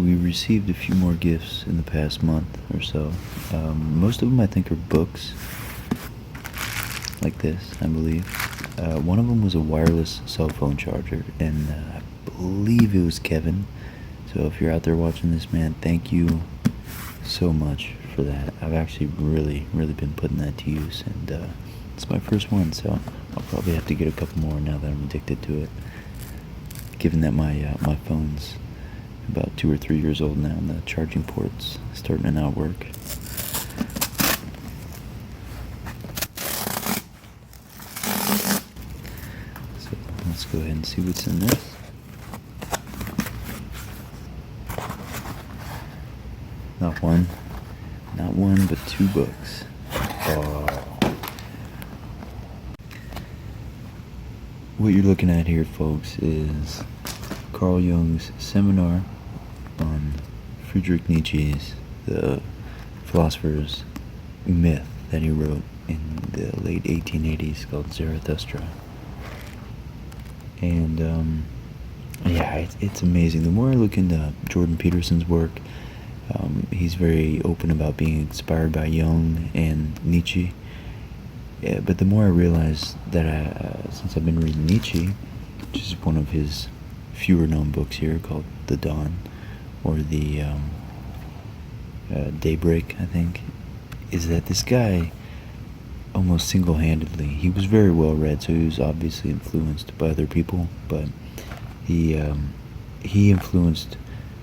we received a few more gifts in the past month or so. Most of them I think are books, like this, I believe. One of them was a wireless cell phone charger, and I believe it was Kevin. So if you're out there watching this, man, thank you so much for that. I've actually really been putting that to use, and it's my first one, so I'll probably have to get a couple more now that I'm addicted to it. Given that my phone's about 2 or 3 years old now, and the charging port's starting to not work. So let's go ahead and see what's in this. Not one, but 2 books. Oh. What you're looking at here, folks, is Carl Jung's seminar on Friedrich Nietzsche's, the philosopher's myth that he wrote in the late 1880s called Zarathustra. And yeah, it's amazing. The more I look into Jordan Peterson's work, he's very open about being inspired by Jung and Nietzsche. Yeah, but the more I realize that since I've been reading Nietzsche, which is one of his fewer known books here called The Dawn, or the Daybreak, I think, is that this guy almost single-handedly, he was very well read, so he was obviously influenced by other people, but he influenced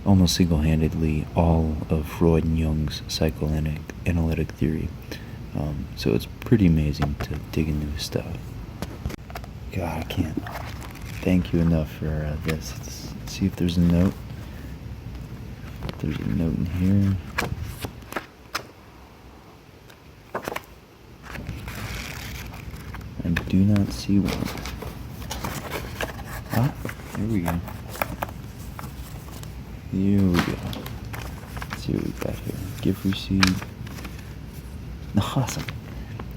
almost single-handedly all of Freud and Jung's psychoanalytic theory. So it's pretty amazing to dig into his stuff. God, I can't thank you enough for this. Let's see if there's a note. If there's a note in here. I do not see one. Ah, here we go. Here we go. Let's see what we got here. Gift receipt. Awesome.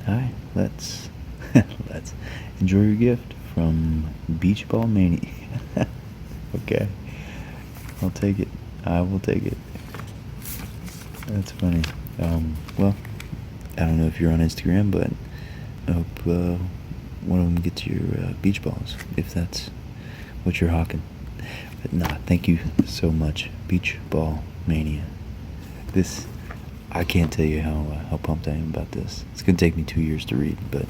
Alright, let's enjoy your gift from Beach Ball Mania. Okay. I'll take it. I will take it. That's funny. Well, I don't know if you're on Instagram, but I hope one of them gets your beach balls, if that's what you're hawking. But nah, thank you so much, Beach Ball Mania. This, I can't tell you how pumped I am about this. It's gonna take me 2 years to read, but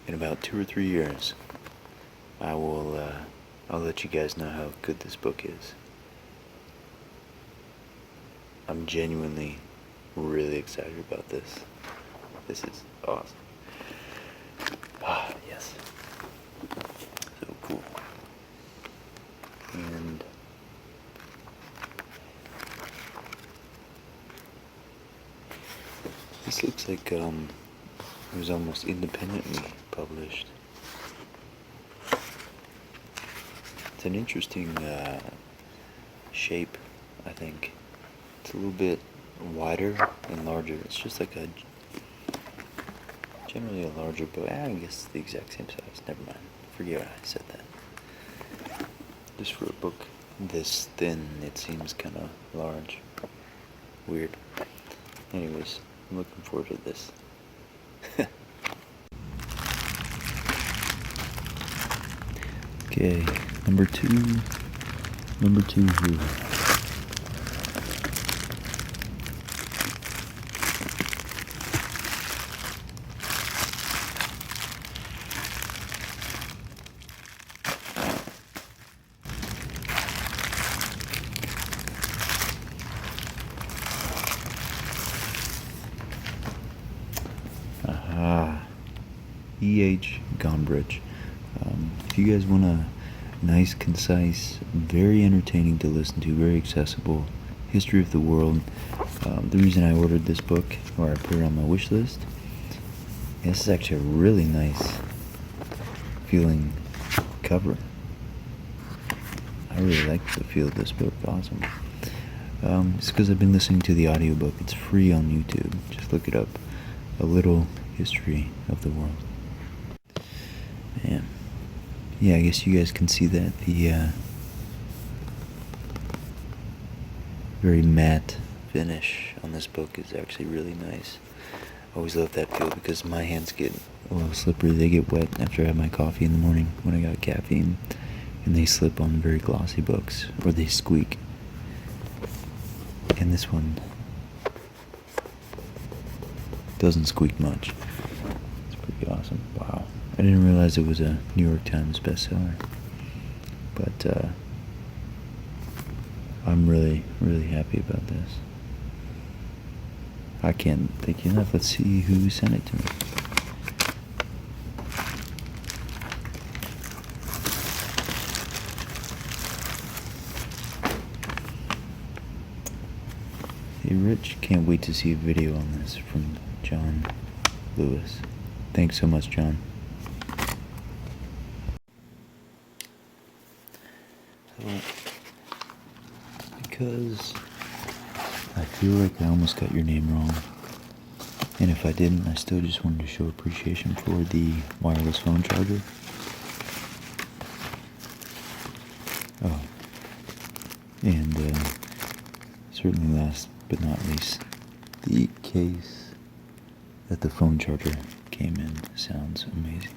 in about 2 or 3 years, I'll let you guys know how good this book is. I'm genuinely really excited about this. This is awesome. Ah, yes. So cool. And this looks like it was almost independently published. It's an interesting shape, I think. It's a little bit wider and larger. It's just like generally a larger book. I guess it's the exact same size. Never mind. Forget I said that. Just for a book this thin, it seems kind of large. Weird. Anyways, I'm looking forward to this. Okay, number two here. E.H. Gombrich. If you guys want a nice, concise, very entertaining to listen to, very accessible history of the world, the reason I ordered this book, or I put it on my wish list, this is actually a really nice feeling cover. I really like the feel of this book. Awesome. It's because I've been listening to the audiobook. It's free on YouTube. Just look it up. A Little History of the World. Man. Yeah, I guess you guys can see that very matte finish on this book is actually really nice. I always love that feel because my hands get a little slippery. They get wet after I have my coffee in the morning when I got caffeine, and they slip on very glossy books, or they squeak. And this one doesn't squeak much. It's pretty awesome. Wow. I didn't realize it was a New York Times bestseller. But I'm really, really happy about this. I can't thank you enough. Let's see who sent it to me. Hey Rich, can't wait to see a video on this from John Lewis. Thanks so much, John. So, because I feel like I almost got your name wrong, and if I didn't, I still just wanted to show appreciation for the wireless phone charger. Oh, and certainly last but not least, the case that the phone charger came in sounds amazing.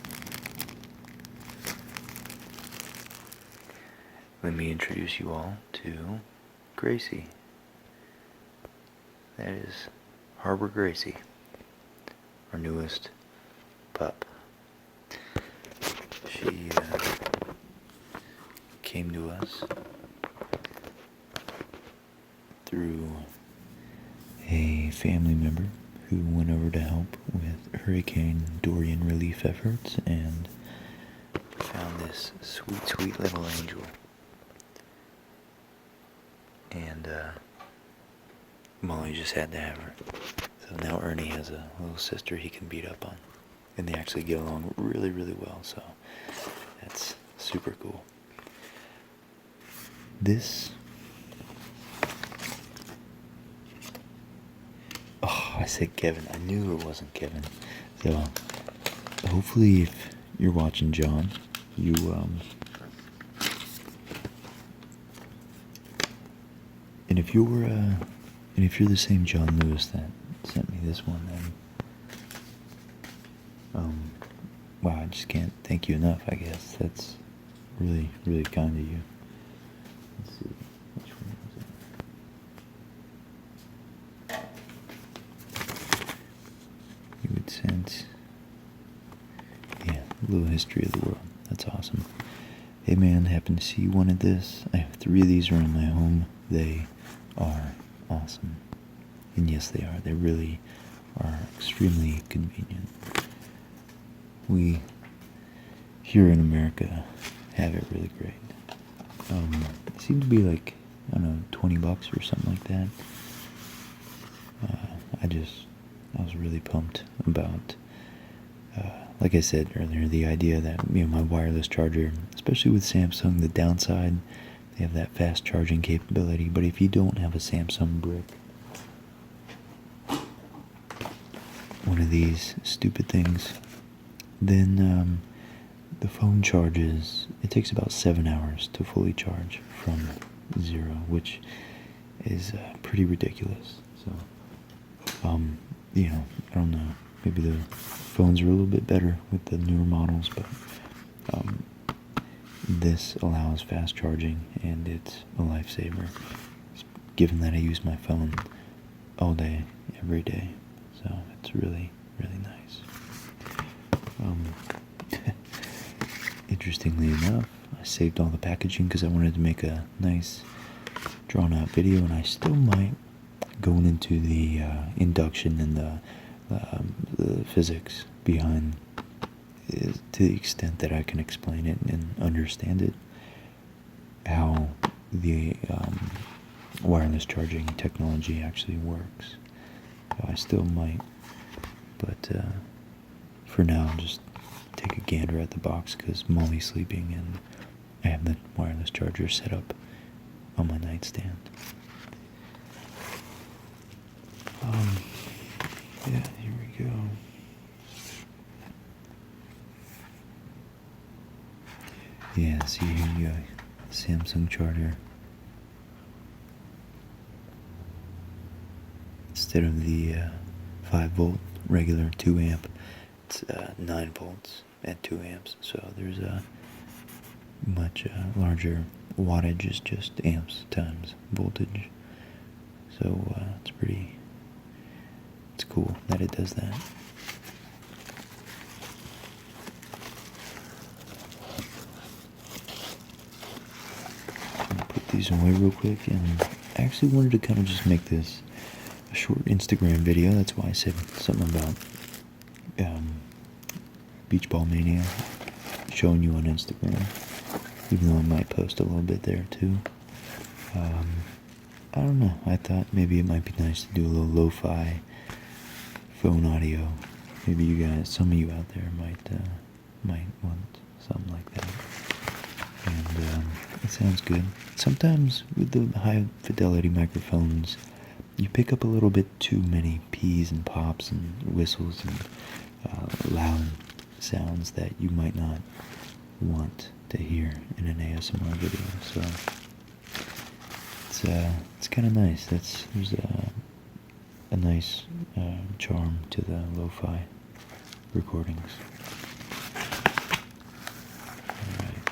Let me introduce you all to Gracie. That is Harbor Gracie, our newest pup. She came to us through a family member who went over to help with Hurricane Dorian relief efforts and found this sweet, sweet little angel. And Molly just had to have her. So now Ernie has a little sister he can beat up on. And they actually get along really, really well, so that's super cool. This... Oh, I said Kevin. I knew it wasn't Kevin. So, hopefully if you're watching John, you, and if you're the same John Lewis that sent me this one, then, wow, I just can't thank you enough, I guess. That's really, really kind of you. Let's see, which one was it? You would sense, yeah, a little history of the world. That's awesome. Hey man, happened to see you wanted this. I have 3 of these around my home. They are awesome. And yes, they are. They really are extremely convenient. We, here in America, have it really great. It seemed to be like, I don't know, $20 or something like that. I was really pumped about, like I said earlier, the idea that, my wireless charger, especially with Samsung, the downside, they have that fast charging capability, but if you don't have a Samsung brick, one of these stupid things, then the phone charges, it takes about 7 hours to fully charge from 0, which is pretty ridiculous. So, I don't know, maybe the phones are a little bit better with the newer models, but this allows fast charging, and it's a lifesaver, given that I use my phone all day, every day. So it's really, really nice. Interestingly enough, I saved all the packaging because I wanted to make a nice drawn out video, and I still might, going into the induction and the physics behind it, to the extent that I can explain it and understand it, how the wireless charging technology actually works. So I still might, but for now, I'll just take a gander at the box because Molly's sleeping and I have the wireless charger set up on my nightstand. Yeah, here we go. Yeah, see here you go, Samsung charger. instead of the 5-volt regular 2 amp, it's 9 volts at 2 amps. So there's a much larger wattage, is just amps times voltage. So it's cool that it does that. Put these away real quick, and I actually wanted to kind of just make this a short Instagram video. That's why I said something about Beach Ball Mania showing you on Instagram, even though I might post a little bit there too. I don't know, I thought maybe it might be nice to do a little lo-fi phone audio. Maybe you guys, some of you out there might want something like that. And it sounds good. Sometimes with the high fidelity microphones, you pick up a little bit too many pees and pops and whistles and loud sounds that you might not want to hear in an ASMR video. So it's kind of nice. There's a nice charm to the lo-fi recordings. Alright.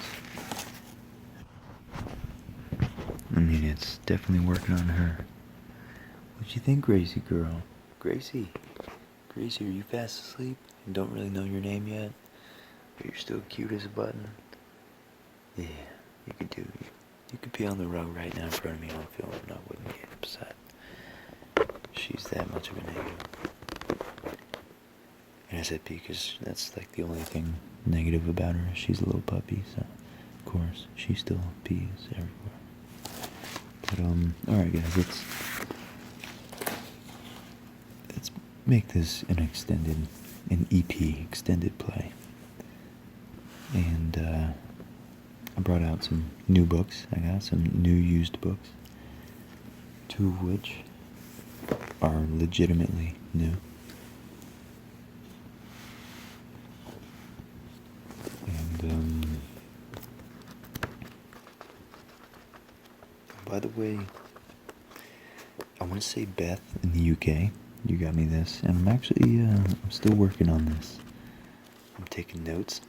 I mean, it's definitely working on her. What you think, Gracie girl? Gracie, are you fast asleep and don't really know your name yet? But you're still cute as a button? Yeah, you could be on the rug right now in front of me on film and I wouldn't get upset. She's that much of an angel. And I said pee because that's like the only thing negative about her. She's a little puppy, so of course she still pees everywhere. But alright guys, let's make this an EP extended play. And I brought out some new books. I got some new used books, 2 of which are legitimately new. And by the way, I want to say Beth in the UK, you got me this, and I'm actually I'm still working on this. I'm taking notes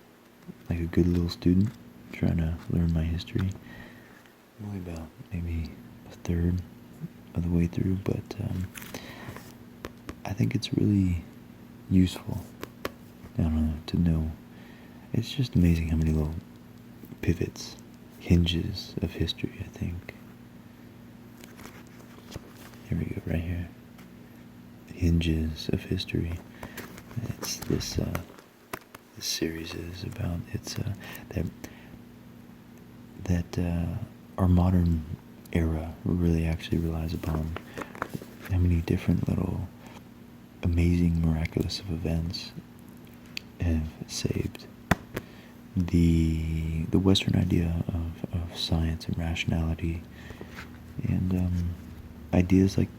like a good little student, trying to learn my history. I'm only about maybe a third of the way through, but I think it's really useful, I don't know, to know. It's just amazing how many little pivots, hinges of history, I think. Here we go, right here. Hinges of history. It's this series is about. It's that our modern era really actually relies upon how many different little amazing, miraculous events have saved the Western idea of science and rationality, and ideas like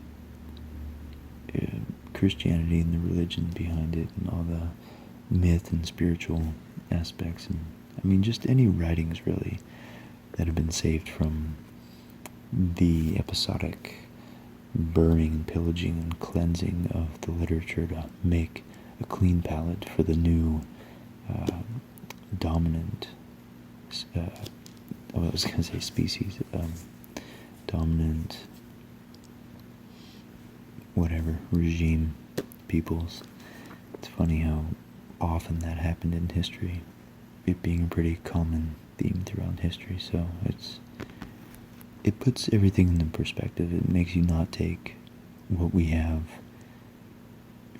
Christianity and the religion behind it, and all the myth and spiritual aspects, and I mean just any writings really that have been saved from the episodic burning and pillaging and cleansing of the literature to make a clean palette for the new dominant, I was going to say species, dominant, whatever, regime peoples. It's funny how often that happened in history, it being a pretty common theme throughout history, so it puts everything into perspective. It makes you not take what we have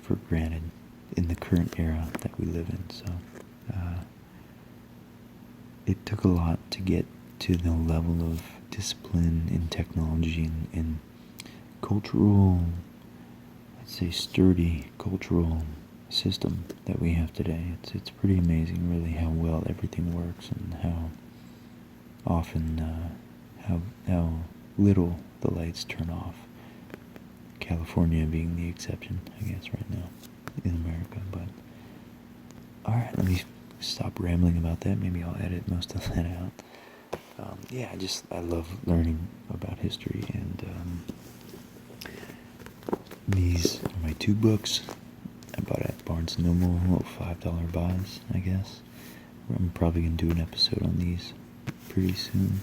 for granted in the current era that we live in. So it took a lot to get to the level of discipline in technology and cultural, let's say sturdy cultural system that we have today. It's pretty amazing really how well everything works, and how often how little the lights turn off. California being the exception, I guess, right now in America. But alright, let me stop rambling about that. Maybe I'll edit most of that out. Yeah, I love learning about history, and These are my 2 books I bought at Barnes & Noble, little $5 buys, I guess. I'm probably going to do an episode on these pretty soon.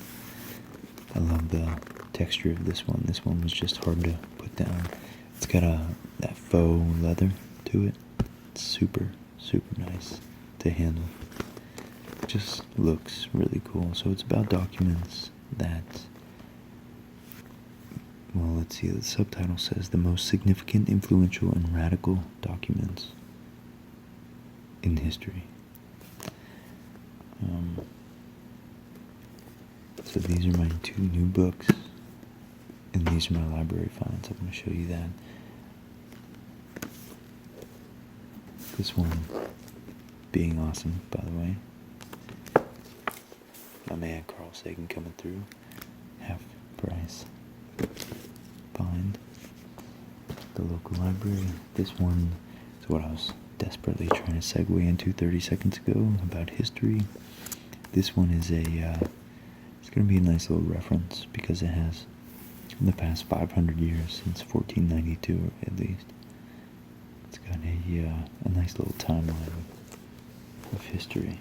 I love the texture of this one. This one was just hard to put down. It's got that faux leather to it. It's super, super nice to handle. It just looks really cool. So it's about documents that, well, let's see, the subtitle says the most significant, influential, and radical documents in history. So these are my 2 new books, and these are my library finds. I'm going to show you that. This one being awesome, by the way. My man Carl Sagan coming through, half price find. The local library. This one is what I was desperately trying to segue into 30 seconds ago about history. This one is it's going to be a nice little reference because it has the past 500 years, since 1492 at least. It's got a nice little timeline of history.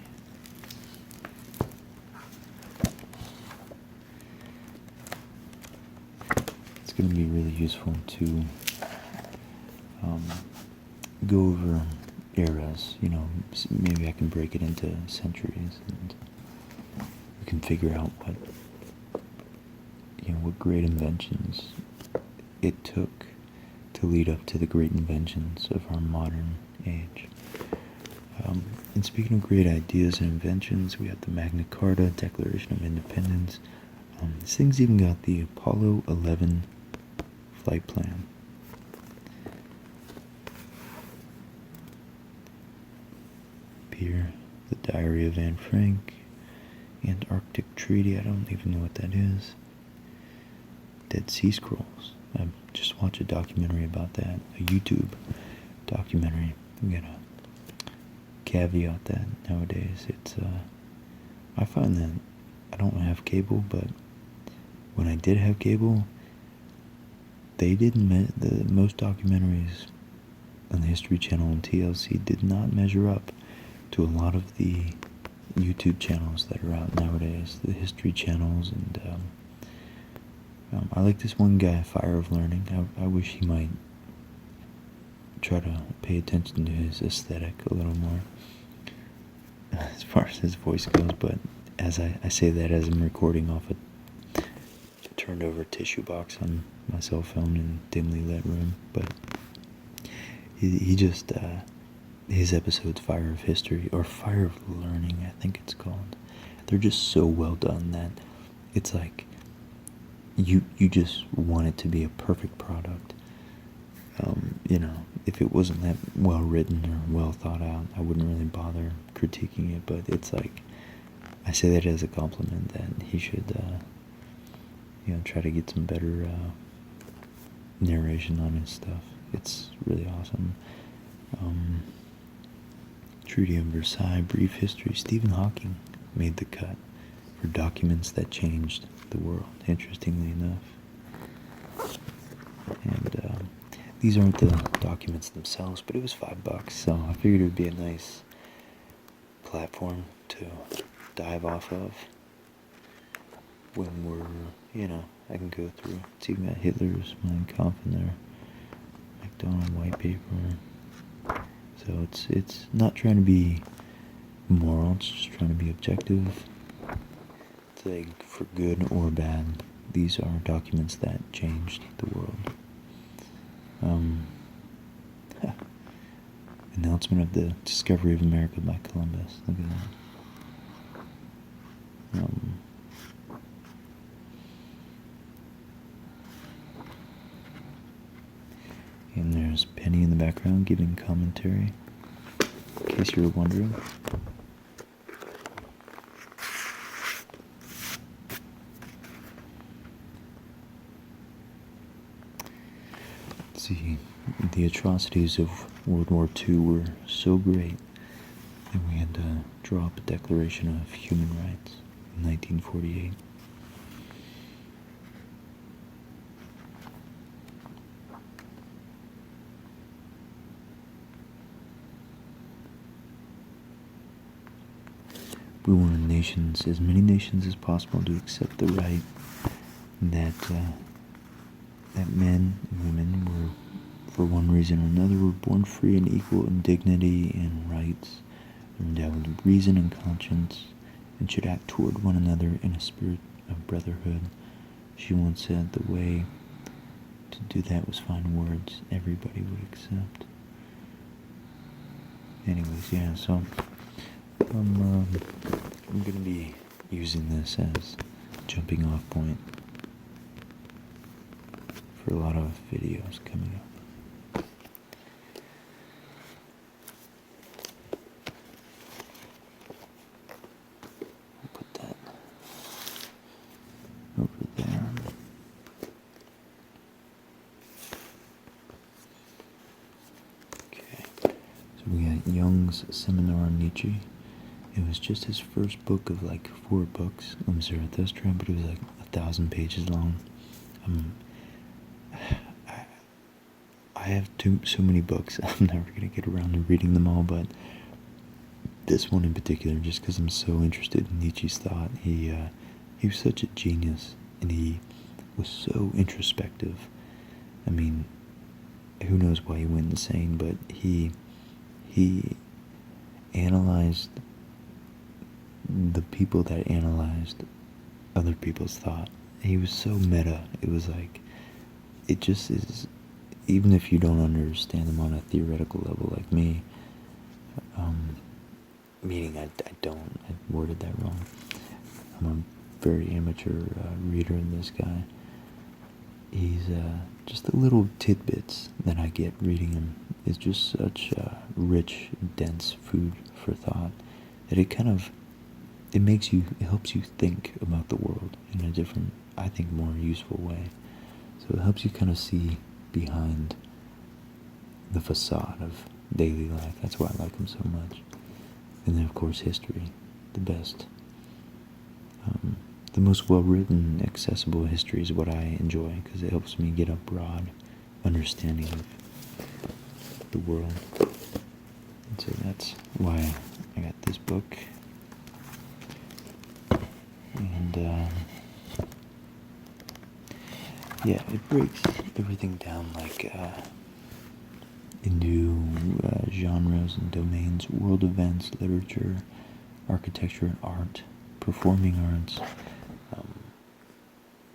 It's going to be really useful to go over eras, maybe I can break it into centuries, and we can figure out what great inventions it took to lead up to the great inventions of our modern age. And speaking of great ideas and inventions, we have the Magna Carta, Declaration of Independence. This thing's even got the Apollo 11 flight plan. Here, the Diary of Anne Frank, Antarctic Treaty, I don't even know what that is. Dead Sea Scrolls. I just watched a documentary about that, a YouTube documentary. I'm gonna caveat that nowadays. I find that I don't have cable, but when I did have cable, they didn't, most documentaries on the History Channel and TLC did not measure up to a lot of the YouTube channels that are out nowadays, the history channels, and I like this one guy, Fire of Learning. I wish he might try to pay attention to his aesthetic a little more, as far as his voice goes, but as I say that as I'm recording off a turned over tissue box on my cell phone in a dimly lit room, but he just, his episodes, Fire of History, or Fire of Learning, I think it's called, they're just so well done that it's like, you just want it to be a perfect product. If it wasn't that well written or well thought out, I wouldn't really bother critiquing it, but it's like, I say that as a compliment that he should, try to get some better narration on his stuff. It's really awesome. Treaty of Versailles, Brief History. Stephen Hawking made the cut for documents that changed the world, interestingly enough. And these aren't the documents themselves, but it was $5, so I figured it would be a nice platform to dive off of when we're, I can go through. It's even got Hitler's Mein Kampf in there, McDonald white paper. So it's not trying to be moral, it's just trying to be objective. It's like, for good or bad, these are documents that changed the world. Announcement of the discovery of America by Columbus. Look at that. And there's Penny in the background giving commentary, in case you were wondering. Let's see, the atrocities of World War II were so great that we had to draw up a Declaration of Human Rights in 1948. we want nations, as many nations as possible, to accept the right that that men and women were, for one reason or another, were born free and equal in dignity and rights, endowed with reason and conscience, and should act toward one another in a spirit of brotherhood. She once said the way to do that was find words everybody would accept. Anyways, yeah, so I'm going to be using this as a jumping off point for a lot of videos coming up. I'll put that over there. Okay, so we got Jung's Seminar on Nietzsche. It was just his first book of like 4 books on Zarathustra, but it was like 1,000 pages long. I have so many books, I'm never going to get around to reading them all, but this one in particular, just because I'm so interested in Nietzsche's thought, he was such a genius, and he was so introspective. I mean, who knows why he went insane, but he analyzed the people that analyzed other people's thought. He was so meta. It was like, it just is, even if you don't understand them on a theoretical level like me, meaning I worded that wrong. I'm a very amateur reader in this guy. He's just the little tidbits that I get reading him is just such rich, dense food for thought that it helps you think about the world in a different, I think, more useful way. So it helps you kind of see behind the facade of daily life. That's why I like him so much. And then, of course, history, the best. The most well-written, accessible history is what I enjoy, because it helps me get a broad understanding of the world. And so that's why I got this book. And, yeah, it breaks everything down, like, into genres and domains: world events, literature, architecture and art, performing arts.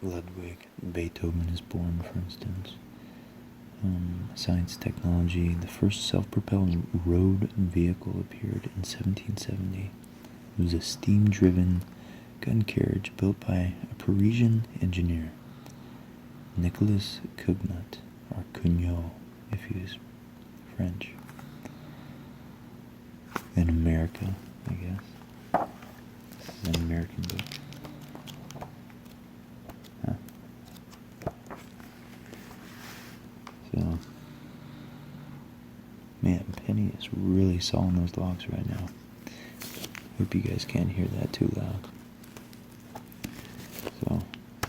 Ludwig Beethoven is born, for instance. Science, technology. The first self-propelled road vehicle appeared in 1770. It was a steam-driven gun carriage built by a Parisian engineer, Nicolas Cugnot, or Cugnot, if he was French. In America, I guess. This is an American book. Huh. So, man, Penny is really sawing those logs right now. Hope you guys can't hear that too loud. So,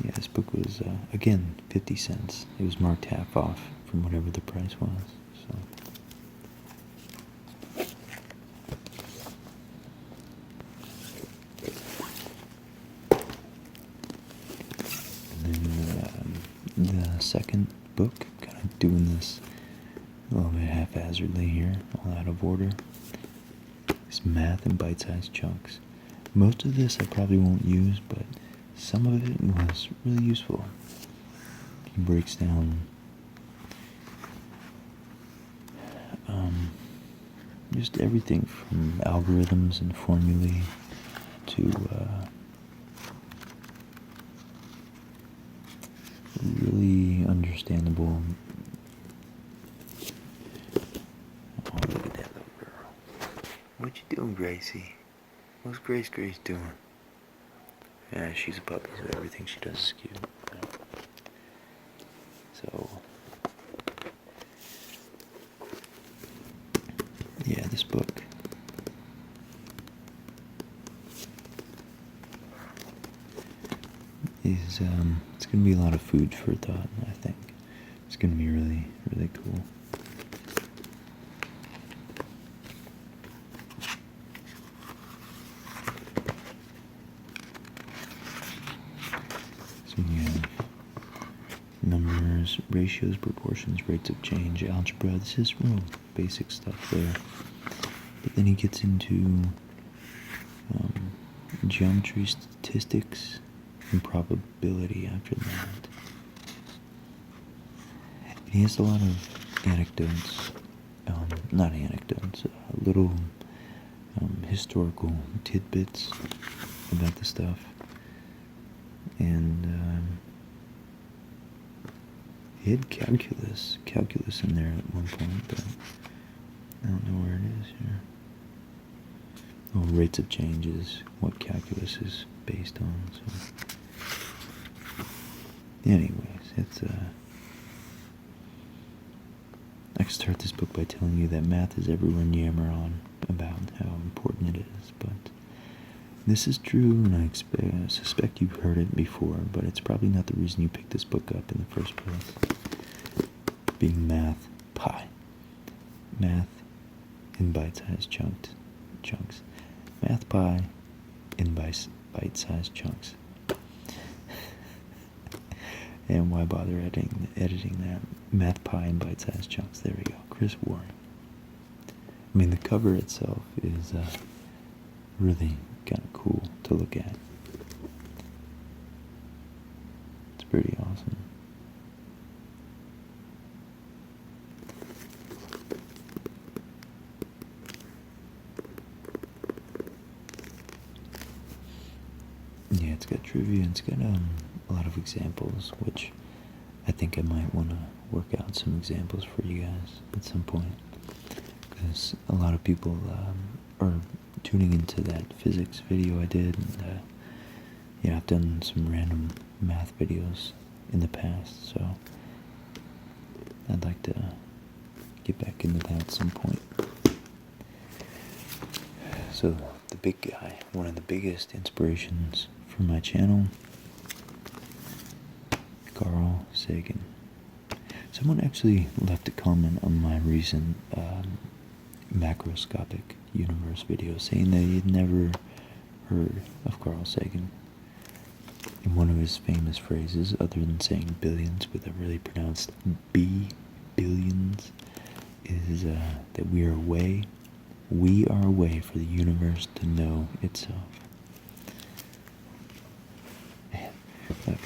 yeah, this book was, again, 50 cents. It was marked half off from whatever the price was, so. And then, the second book, kind of doing this a little bit haphazardly here, all out of order. It's Math in Bite-Sized Chunks. Most of this I probably won't use, but some of it was really useful. He breaks down just everything from algorithms and formulae to really understandable. Oh, look at that little girl. What you doing, Gracie? What's Grace doing? Yeah, she's a puppy, so everything she does is cute. So, yeah, this book is, it's going to be a lot of food for thought, I think. It's going to be really, really cool. numbers, ratios, proportions, rates of change, algebra. This is real basic stuff there. But then he gets into geometry, statistics, and probability after that. And he has a lot of anecdotes, not anecdotes, little historical tidbits about the stuff. And he had calculus in there at one point, but I don't know where it is here. Oh, rates of changes, what calculus is based on. So, anyways, it's I could start this book by telling you that math is everyone yammer on about how important it is, but this is true, and I suspect you've heard it before, but it's probably not the reason you picked this book up in the first place. Being math pie. Math in bite-sized chunks. Math pie in bite-sized chunks. And why bother editing that? Math pie in bite-sized chunks. There we go. Chris Waring. I mean, the cover itself is really kind of cool to look at. It's pretty awesome. Yeah, it's got trivia, and it's got a lot of examples, which I think I might want to work out some examples for you guys at some point, because a lot of people are tuning into that physics video I did, and yeah, I've done some random math videos in the past, so I'd like to get back into that at some point. So the big guy, one of the biggest inspirations for my channel, Carl Sagan. Someone actually left a comment on my recent macroscopic universe video saying that he had never heard of Carl Sagan. And one of his famous phrases, other than saying billions with a really pronounced B, billions, is that we are a way for the universe to know itself. Man, look.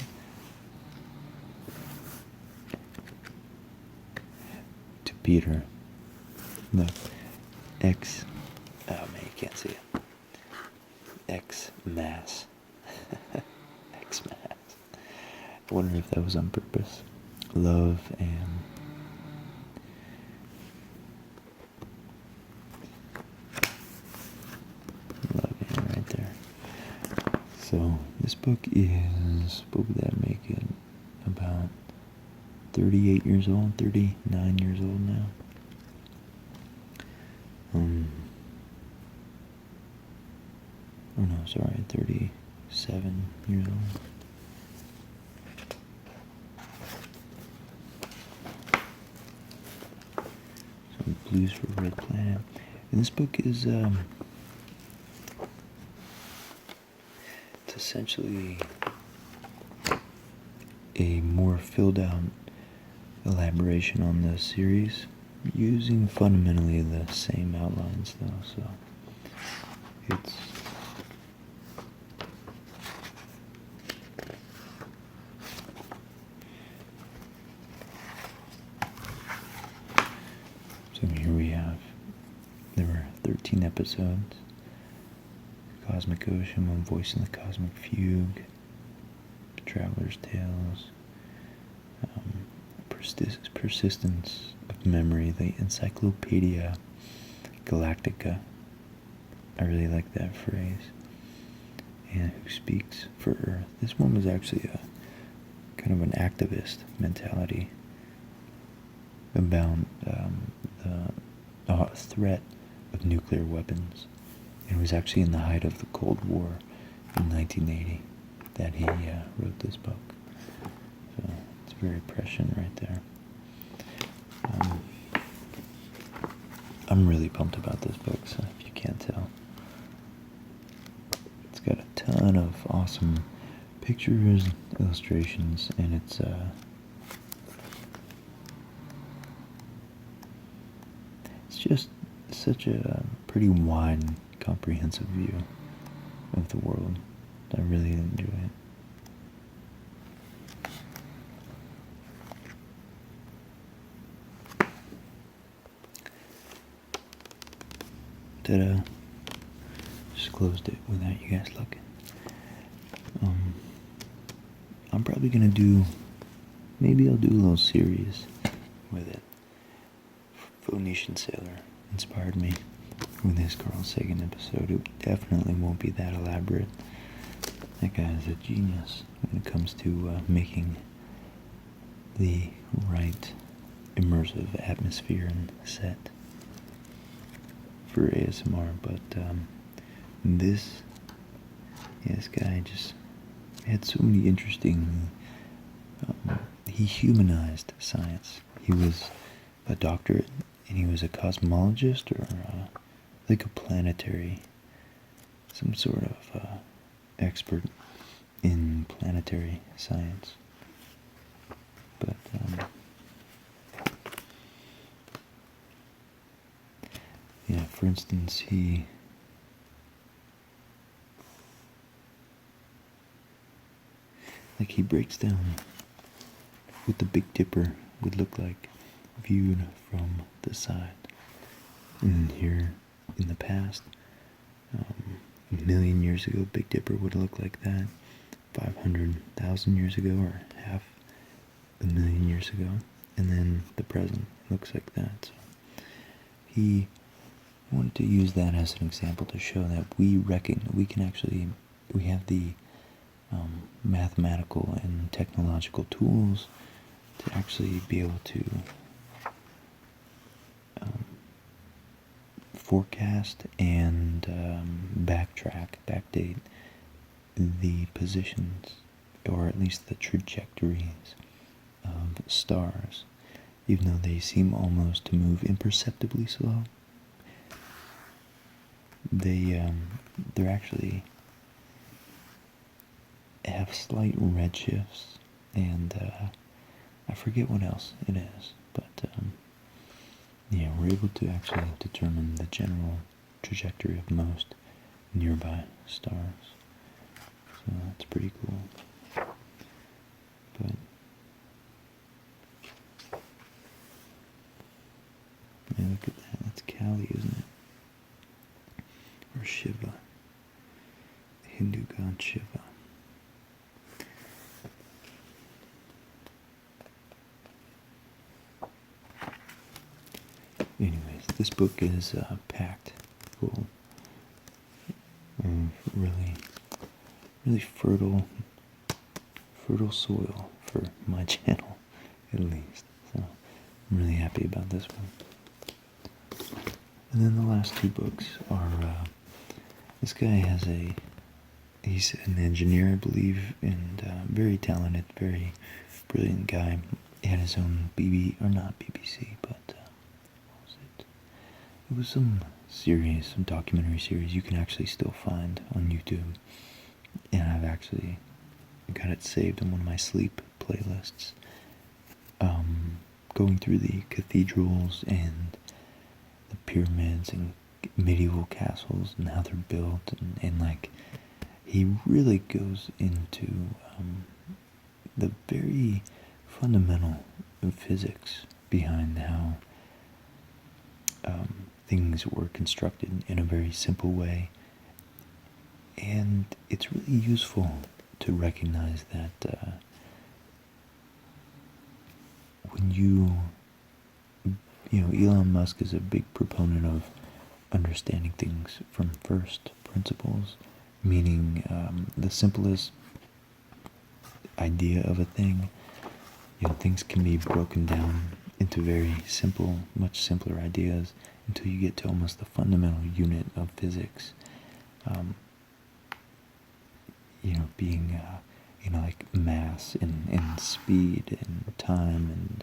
To Peter, look, X, oh man, you can't see it. X mass. X mass. I wonder if that was on purpose. Love and right there. So this book is, what would that make it? About 38 years old, 39 years old now. Oh no, sorry, 37 years old. So Blues for Red Planet. And this book is it's essentially a more filled out elaboration on the series, using fundamentally the same outlines though, so it's so here we have, there were 13 episodes. Cosmic Ocean, One Voice in the Cosmic Fugue, Traveler's Tales, Persistence of Memory, the Encyclopedia Galactica. I really like that phrase. And Who Speaks for Earth. This one was actually a kind of an activist mentality about the threat of nuclear weapons. It was actually in the height of the Cold War in 1980 that he wrote this book. So it's very prescient right there. I'm really pumped about this book, so if you can't tell. It's got a ton of awesome pictures, illustrations, and it's just such a pretty wide, comprehensive view of the world. I really enjoy it. Ta-da. Just closed it without you guys looking. I'm probably gonna do, maybe I'll do a little series with it. Phoenician Sailor inspired me with this Carl Sagan episode. It definitely won't be that elaborate. That guy is a genius when it comes to making the right immersive atmosphere and set for ASMR, but this guy just had so many interesting, he humanized science. He was a doctorate, and he was a cosmologist, or like a planetary, some sort of expert in planetary science. But yeah, for instance, he breaks down what the Big Dipper would look like viewed from the side. And here in the past, a million years ago, Big Dipper would look like that. 500,000 years ago, or half a million years ago. And then the present looks like that. So he wanted to use that as an example to show that we have the mathematical and technological tools to actually be able to forecast and backdate the positions, or at least the trajectories of stars, even though they seem almost to move imperceptibly slow. They're actually have slight redshifts, and I forget what else it is, but yeah, we're able to actually determine the general trajectory of most nearby stars. So that's pretty cool. But yeah, look at that. That's Kali, isn't it? Or Shiva. The Hindu god Shiva. Anyways, this book is packed full of really fertile soil for my channel, at least. So I'm really happy about this one. And then the last two books are, this guy he's an engineer, I believe, and very talented, very brilliant guy. He had his own not BBC, but what was it? It was some documentary series you can actually still find on YouTube. And I've actually got it saved on one of my sleep playlists. Going through the cathedrals and the pyramids and medieval castles and how they're built, and like, he really goes into the very fundamental physics behind how things were constructed in a very simple way. And it's really useful to recognize that when Elon Musk is a big proponent of understanding things from first principles, meaning the simplest idea of a thing. Things can be broken down into very simple, much simpler ideas until you get to almost the fundamental unit of physics. Being like mass and speed and time, and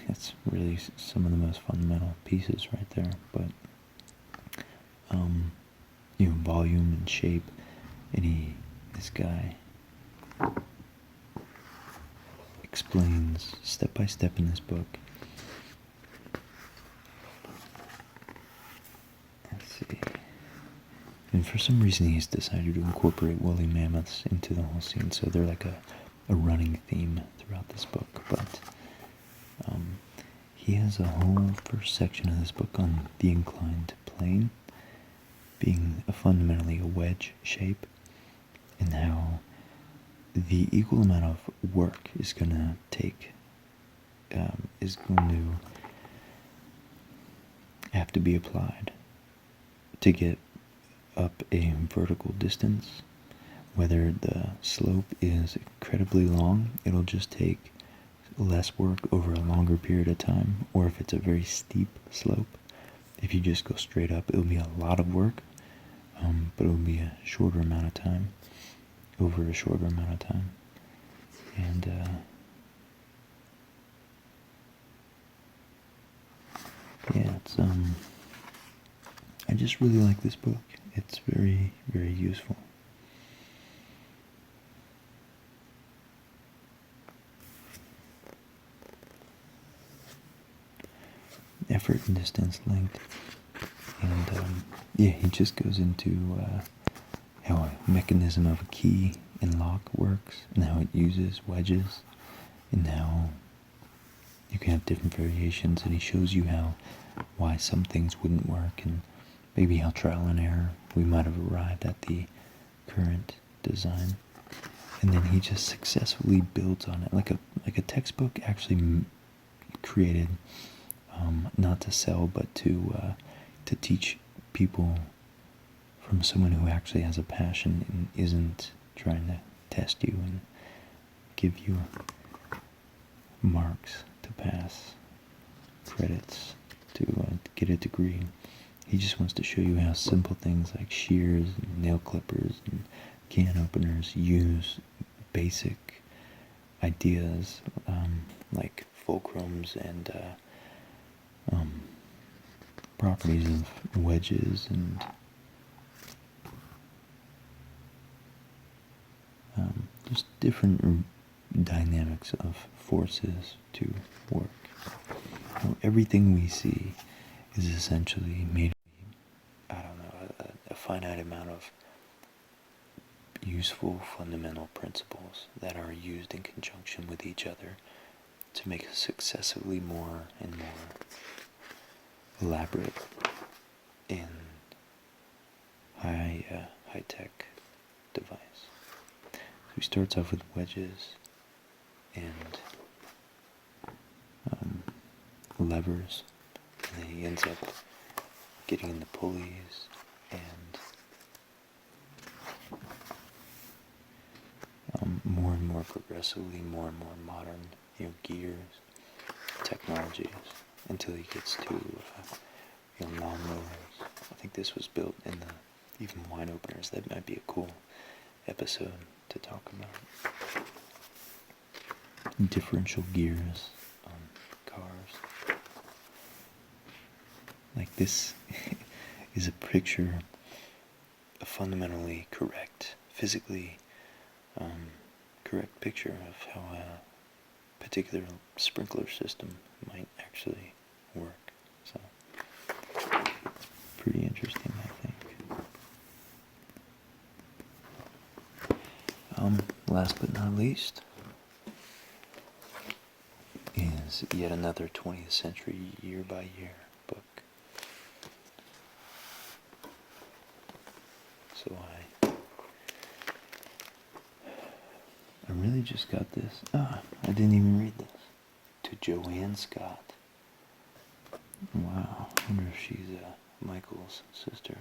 that's really some of the most fundamental pieces right there. But volume and shape, and this guy explains step by step in this book for some reason he's decided to incorporate woolly mammoths into the whole scene, so they're like a running theme throughout this book. But he has a whole first section of this book on the inclined plane being fundamentally a wedge shape, and how the equal amount of work is going to take, is going to have to be applied to get up a vertical distance. Whether the slope is incredibly long, it'll just take less work over a longer period of time, or if it's a very steep slope, if you just go straight up, it'll be a lot of work, but it'll be a shorter amount of time, over a shorter amount of time. And yeah, it's I just really like this book. It's very, very useful. Effort and distance length, and yeah, he just goes into how a mechanism of a key and lock works, and how it uses wedges, and how you can have different variations, and he shows you why some things wouldn't work, and maybe how trial and error we might have arrived at the current design, and then he just successfully builds on it like a textbook actually created. Not to sell, but to teach people from someone who actually has a passion and isn't trying to test you and give you marks to pass, credits to get a degree. He just wants to show you how simple things like shears and nail clippers and can openers use basic ideas like fulcrums and properties of wedges and just different dynamics of forces to work. Everything we see is essentially made of, I don't know, a finite amount of useful fundamental principles that are used in conjunction with each other to make a successively more and more elaborate and high-tech device. So he starts off with wedges and levers, and then he ends up getting into pulleys and more and more progressively, more and more modern, gears, technologies, until he gets to lawnmowers. I think this was built in the even wine openers. That might be a cool episode to talk about. Differential gears on cars. Like this is a picture, a fundamentally correct, physically correct picture of how a particular sprinkler system might actually work. So, pretty interesting, I think. Last but not least is yet another 20th century year-by-year book. So I really just got this. I didn't even read this. To Joanne Scott. Wow, I wonder if she's Michael's sister.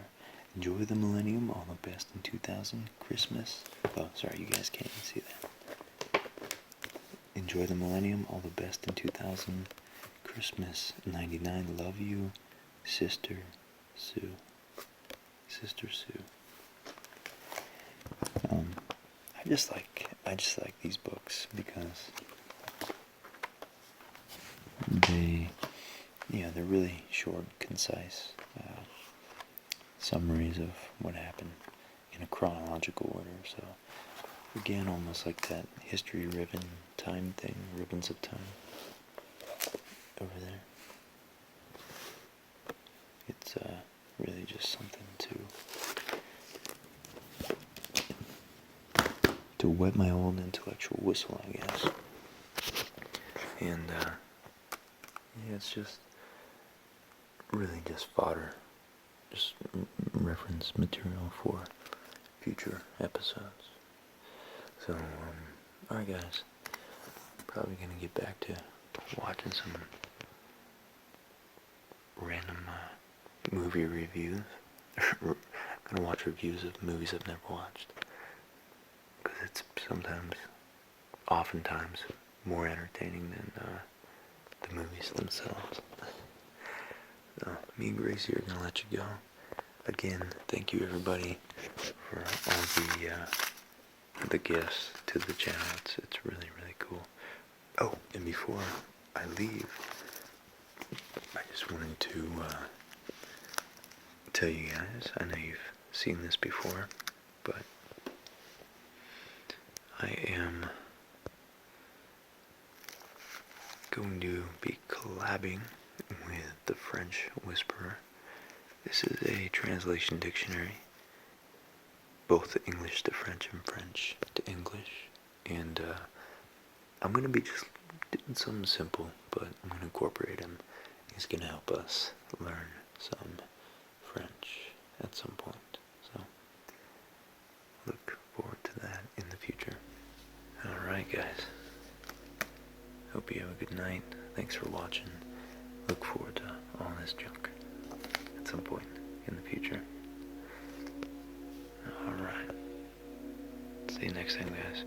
Enjoy the millennium, all the best in 2000 Christmas. Oh, sorry, you guys can't even see that. Enjoy the millennium, all the best in 2000 Christmas 99. Love you, Sister Sue. Sister Sue. I just like these books because they're really short, concise summaries of what happened in a chronological order. So again, almost like that history ribbon time thing, ribbons of time over there. It's really just something to to wet my old intellectual whistle, I guess. And yeah, it's just really just fodder, just reference material for future episodes. So, alright guys, probably gonna get back to watching some random movie reviews. Gonna watch reviews of movies I've never watched, because it's oftentimes more entertaining than the movies themselves. So, me and Gracie are gonna let you go. Again, thank you everybody for all the gifts to the channel. It's really, really cool. Oh, and before I leave, I just wanted to tell you guys, I know you've seen this before, but I am going to be collabing with the French Whisperer. This is a translation dictionary, both English to French and French to English, and I'm going to be just doing something simple, but I'm going to incorporate him. He's going to help us learn some French at some point, so look forward to that in the future. Alright guys, hope you have a good night. Thanks for watching. Look forward to all this junk at some point in the future. Alright, see you next time guys.